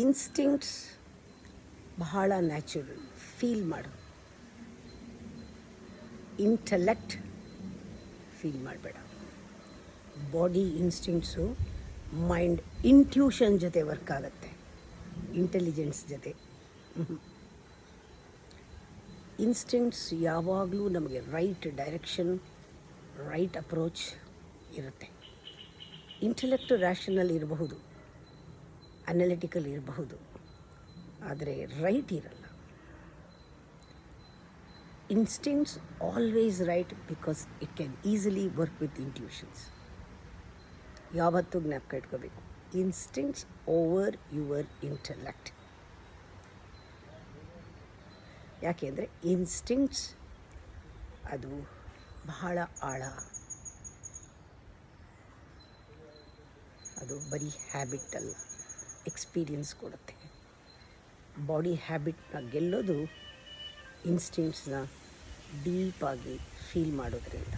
Instincts ಬಹಳ natural, feel ಮಾಡು. Intellect feel ಮಾಡಬೇಡ. ಬಾಡಿ ಇನ್ಸ್ಟಿಂಕ್ಟ್ಸು ಮೈಂಡ್ ಇಂಟ್ಯೂಷನ್ ಜೊತೆ ವರ್ಕ್ ಆಗುತ್ತೆ, ಇಂಟೆಲಿಜೆನ್ಸ್ ಜೊತೆ. ಇನ್ಸ್ಟಿಂಕ್ಟ್ಸ್ ಯಾವಾಗಲೂ ನಮಗೆ ರೈಟ್ ಡೈರೆಕ್ಷನ್, ರೈಟ್ ಅಪ್ರೋಚ್ ಇರುತ್ತೆ. ಇಂಟೆಲೆಕ್ಟ್ ರ್ಯಾಷನಲ್ ಇರಬಹುದು, ಅನಲಿಟಿಕಲ್ ಇರಬಹುದು, ಆದರೆ ರೈಟ್ ಇರಲ್ಲ. Instincts always right because it can easily work with intuitions. ಯಾವತ್ತೂ ಜ್ಞಾಪಕ ಇಟ್ಕೋಬೇಕು, ಇನ್ಸ್ಟಿಂಕ್ಟ್ಸ್ ಓವರ್ ಯುವರ್ ಇಂಟೆಲೆಕ್ಟ್. ಯಾಕೆಂದರೆ ಇನ್ಸ್ಟಿಂಕ್ಟ್ಸ್ ಅದು ಬಹಳ ಆಳ, ಅದು ಬರೀ ಹ್ಯಾಬಿಟ್ ಅಲ್ಲ, ಎಕ್ಸ್ಪೀರಿಯನ್ಸ್ ಕೊಡುತ್ತೆ. ಬಾಡಿ ಹ್ಯಾಬಿಟ್ನ ಗೆಲ್ಲೋದು ಇನ್ಸ್ಟಿಂಕ್ಟ್ಸ್ನ ಡೀಪಾಗಿ ಫೀಲ್ ಮಾಡೋದ್ರಿಂದ.